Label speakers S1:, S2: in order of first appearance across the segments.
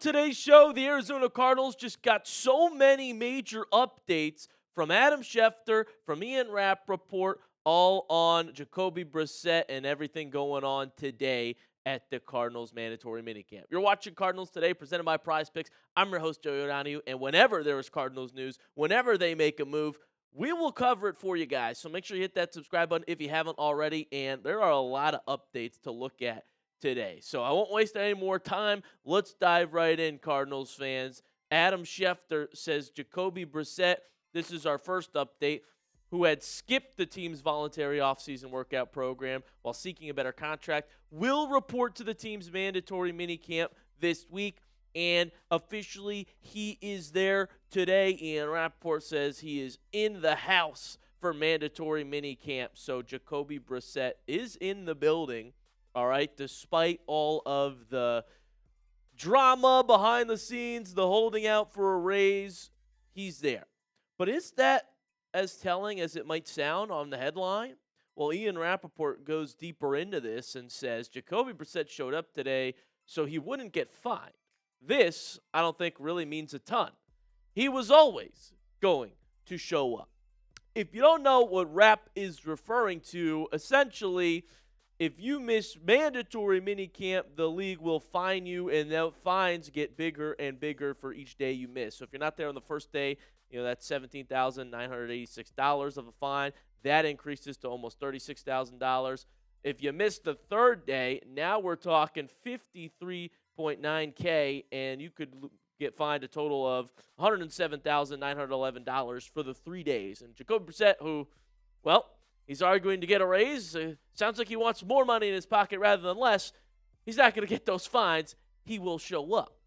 S1: today's show, the Arizona Cardinals just got so many major updates from Adam Schefter, from Ian Rapoport, all on Jacoby Brissett and everything going on today at the Cardinals Mandatory Minicamp. You're watching Cardinals Today, presented by Prize Picks. I'm your host, Joey O'Donohue, and whenever there is Cardinals news, whenever they make a move, we will cover it for you guys. So make sure you hit that subscribe button if you haven't already, and there are a lot of updates to look at today. So I won't waste any more time. Let's dive right in, Cardinals fans. Adam Schefter says Jacoby Brissett, this is our first update, who had skipped the team's voluntary offseason workout program while seeking a better contract, will report to the team's mandatory minicamp this week. And officially, he is there today. Ian Rapoport says he is in the house for mandatory minicamp. So Jacoby Brissett is in the building. All right, despite all of the drama behind the scenes, the holding out for a raise, he's there. But is that as telling as it might sound on the headline? Well, Ian Rapoport goes deeper into this and says Jacoby Brissett showed up today so he wouldn't get fined. This, I don't think, really means a ton. He was always going to show up. If you don't know what Rap is referring to, essentially, if you miss mandatory minicamp, the league will fine you, and the fines get bigger and bigger for each day you miss. So if you're not there on the first day, that's $17,986 of a fine. That increases to almost $36,000. If you miss the third day, now we're talking $53.9K, and you could get fined a total of $107,911 for the 3 days. And Jacoby Brissett, who, well, he's arguing to get a raise. Sounds like he wants more money in his pocket rather than less. He's not going to get those fines. He will show up.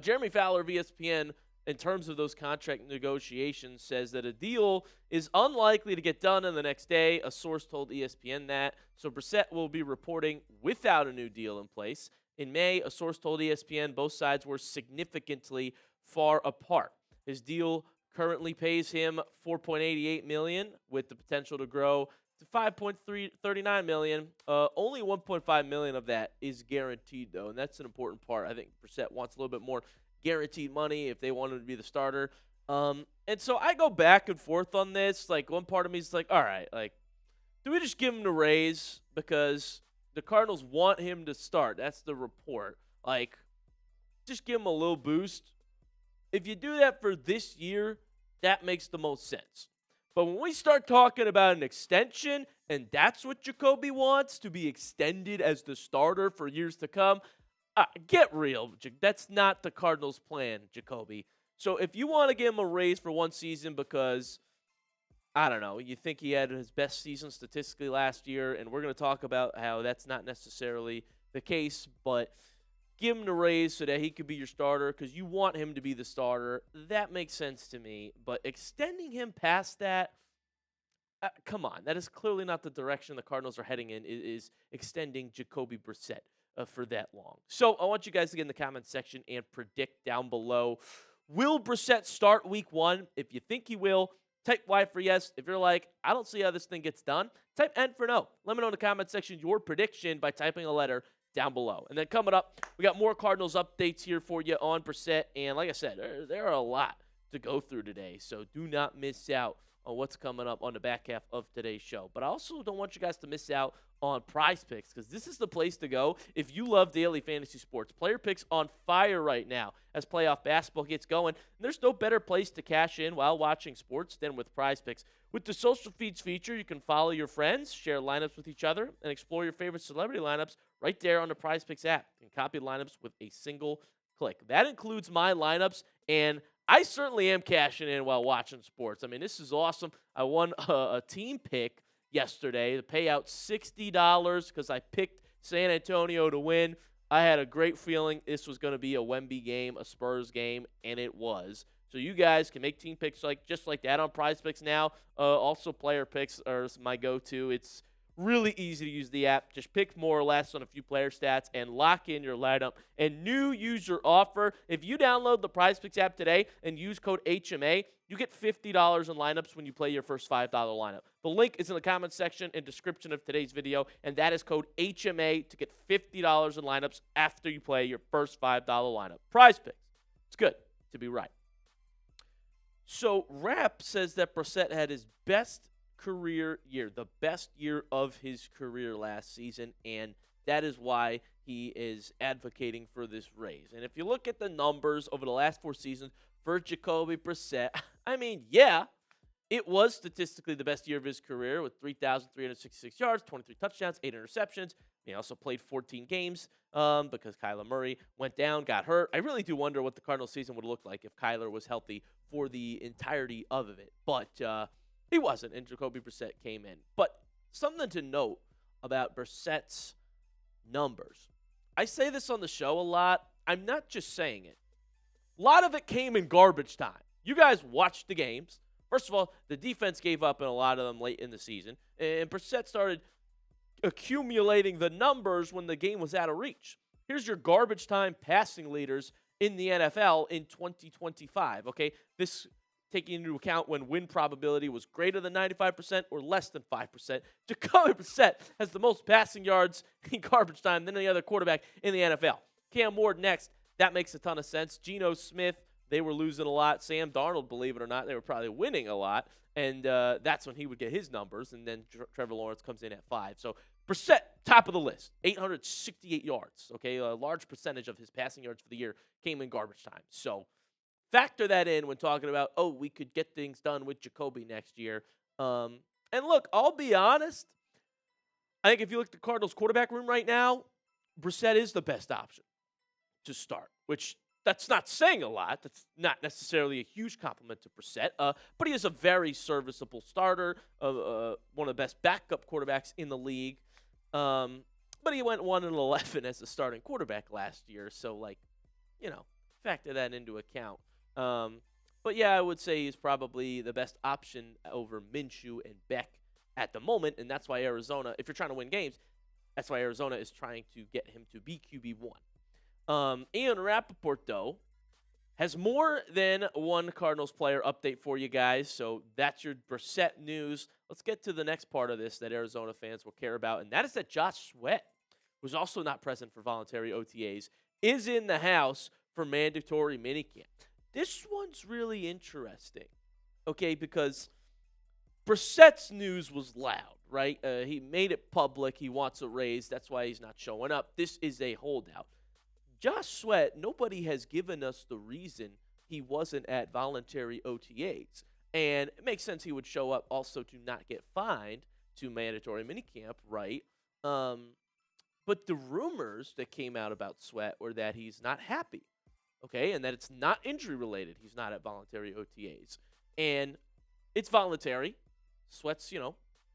S1: Jeremy Fowler of ESPN, in terms of those contract negotiations, says that a deal is unlikely to get done in the next day. A source told ESPN that. So Brissett will be reporting without a new deal in place. In May, a source told ESPN both sides were significantly far apart. His deal currently pays him $4.88 million, with the potential to grow to $5.39 million. Only $1.5 million of that is guaranteed, though, and that's an important part. I think Brissett wants a little bit more guaranteed money if they want him to be the starter. And so I go back and forth on this. Like, one part of me is like, all right, like, do we just give him the raise because the Cardinals want him to start? That's the report. Like, just give him a little boost. If you do that for this year, that makes the most sense. But when we start talking about an extension, and that's what Jacoby wants, to be extended as the starter for years to come, get real. That's not the Cardinals' plan, Jacoby. So if you want to give him a raise for one season because, I don't know, you think he had his best season statistically last year, and we're going to talk about how that's not necessarily the case, but give him the raise so that he could be your starter because you want him to be the starter. That makes sense to me. But extending him past that, come on. That is clearly not the direction the Cardinals are heading in, is extending Jacoby Brissett for that long. So I want you guys to get in the comments section and predict down below. Will Brissett start week 1? If you think he will, type Y for yes. If you're like, I don't see how this thing gets done, type N for no. Let me know in the comment section your prediction by typing a letter down below. And then coming up, we got more Cardinals updates here for you on Brissett. And like I said, there are a lot to go through today. So do not miss out on what's coming up on the back half of today's show. But I also don't want you guys to miss out on Prize Picks, because this is the place to go if you love daily fantasy sports. Player Picks on fire right now as playoff basketball gets going. And there's no better place to cash in while watching sports than with Prize Picks. With the social feeds feature, you can follow your friends, share lineups with each other, and explore your favorite celebrity lineups right there on the Prize Picks app. You can copy lineups with a single click. That includes my lineups, and I certainly am cashing in while watching sports. I mean, this is awesome. I won a team pick yesterday. The payout $60 because I picked San Antonio to win. I had a great feeling this was going to be a Wemby game, a Spurs game, and it was. So you guys can make team picks just like that on Prize Picks now. Also, Player Picks are my go-to. It's Really easy to use the app. Just pick more or less on a few player stats and lock in your lineup. And new user offer, if you download the PrizePicks app today and use code HMA, you get $50 in lineups when you play your first $5 lineup. The link is in the comments section and description of today's video, and that is code HMA to get $50 in lineups after you play your first $5 lineup. PrizePicks. It's good to be right. So Rap says that Brissett had his best career year, the best year of his career last season, and that is why he is advocating for this raise. And if you look at the numbers over the last 4 seasons for Jacoby Brissett, I mean, yeah, it was statistically the best year of his career with 3,366 yards, 23 touchdowns, 8 interceptions. He also played 14 games because Kyler Murray went down, got hurt. I really do wonder what the Cardinals season would look like if Kyler was healthy for the entirety of it. But he wasn't, and Jacoby Brissett came in. But something to note about Brissett's numbers. I say this on the show a lot. I'm not just saying it. A lot of it came in garbage time. You guys watched the games. First of all, the defense gave up in a lot of them late in the season, and Brissett started accumulating the numbers when the game was out of reach. Here's your garbage time passing leaders in the NFL in 2025, okay? This taking into account when win probability was greater than 95% or less than 5%. Jacoby Brissett has the most passing yards in garbage time than any other quarterback in the NFL. Cam Ward next. That makes a ton of sense. Geno Smith, they were losing a lot. Sam Darnold, believe it or not, they were probably winning a lot. And that's when he would get his numbers. And then Trevor Lawrence comes in at 5. So Brissett, top of the list, 868 yards. Okay, a large percentage of his passing yards for the year came in garbage time. So factor that in when talking about, oh, we could get things done with Jacoby next year. And look, I'll be honest. I think if you look at the Cardinals quarterback room right now, Brissett is the best option to start, which that's not saying a lot. That's not necessarily a huge compliment to Brissett, but he is a very serviceable starter, one of the best backup quarterbacks in the league. But he went 1-11 as a starting quarterback last year, so, factor that into account. But, yeah, I would say he's probably the best option over Minshew and Beck at the moment, and that's why Arizona, if you're trying to win games, that's why Arizona is trying to get him to be QB1. Ian Rapoport, though, has more than one Cardinals player update for you guys, so that's your Brissett news. Let's get to the next part of this that Arizona fans will care about, and that is that Josh Sweat, who's also not present for voluntary OTAs, is in the house for mandatory minicamp. This one's really interesting, okay, because Brissett's news was loud, right? He made it public. He wants a raise. That's why he's not showing up. This is a holdout. Josh Sweat, nobody has given us the reason he wasn't at voluntary OTAs. And it makes sense he would show up also to not get fined to mandatory minicamp, right? But the rumors that came out about Sweat were that he's not happy, okay, and that it's not injury-related. He's not at voluntary OTAs. And it's voluntary. Sweat's,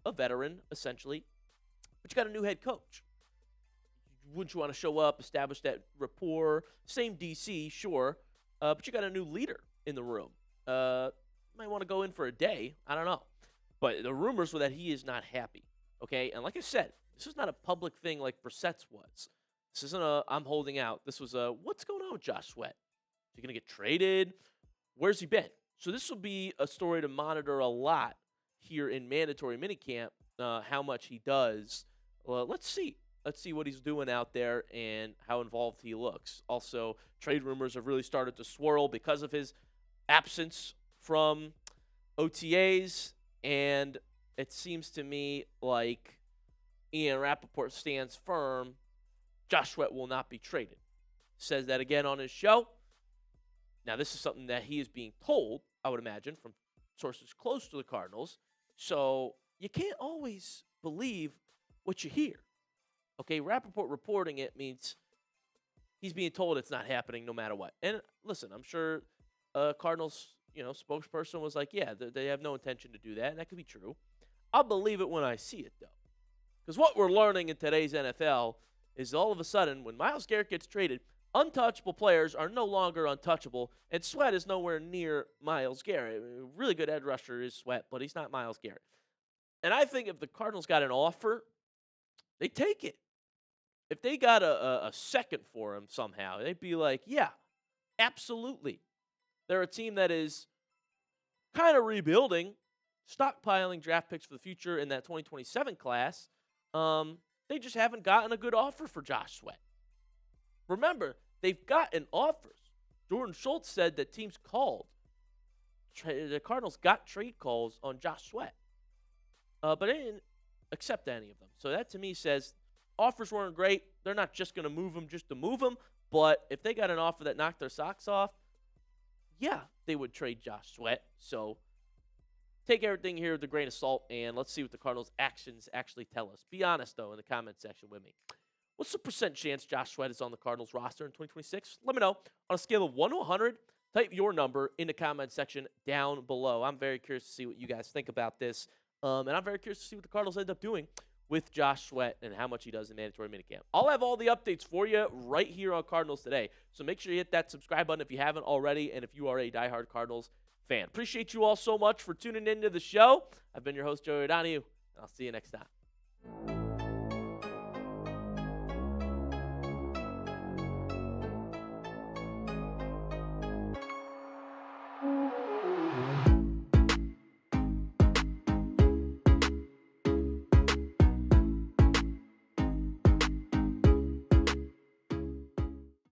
S1: a veteran, essentially. But you got a new head coach. Wouldn't you want to show up, establish that rapport? Same DC, sure, but you got a new leader in the room. Might want to go in for a day. I don't know. But the rumors were that he is not happy, okay? And like I said, this is not a public thing like Brissett's was. This isn't a I'm holding out. This was a what's going on with Josh Sweat? Is he going to get traded? Where's he been? So this will be a story to monitor a lot here in mandatory minicamp, how much he does. Let's see. Let's see what he's doing out there and how involved he looks. Also, trade rumors have really started to swirl because of his absence from OTAs, and it seems to me like Ian Rapoport stands firm. Josh Sweat will not be traded. Says that again on his show. Now, this is something that he is being told, I would imagine, from sources close to the Cardinals. So you can't always believe what you hear. Okay, Rapoport reporting it means he's being told it's not happening no matter what. And listen, I'm sure Cardinals, spokesperson was like, yeah, they have no intention to do that, and that could be true. I'll believe it when I see it, though. Because what we're learning in today's NFL is all of a sudden, when Myles Garrett gets traded, untouchable players are no longer untouchable, and Sweat is nowhere near Myles Garrett. Really good edge rusher is Sweat, but he's not Myles Garrett. And I think if the Cardinals got an offer They take it. If they got a second for him somehow, they'd be like, yeah, absolutely. They're a team that is kind of rebuilding, stockpiling draft picks for the future in that 2027 class. They just haven't gotten a good offer for Josh Sweat. Remember, they've gotten offers. Jordan Schultz said that teams called. The Cardinals got trade calls on Josh Sweat, but they didn't accept any of them. So that to me says offers weren't great. They're not just going to move him just to move him, but if they got an offer that knocked their socks off, yeah, they would trade Josh Sweat. So take everything here with a grain of salt, and let's see what the Cardinals' actions actually tell us. Be honest, though, in the comment section with me. What's the percent chance Josh Sweat is on the Cardinals roster in 2026? Let me know. On a scale of 1 to 100, type your number in the comment section down below. I'm very curious to see what you guys think about this, and I'm very curious to see what the Cardinals end up doing with Josh Sweat and how much he does in Mandatory Minicamp. I'll have all the updates for you right here on Cardinals Today, so make sure you hit that subscribe button if you haven't already, and if you are a diehard Cardinals fan. Appreciate you all so much for tuning into the show. I've been your host, Joey O'Donohue, and I'll see you next time.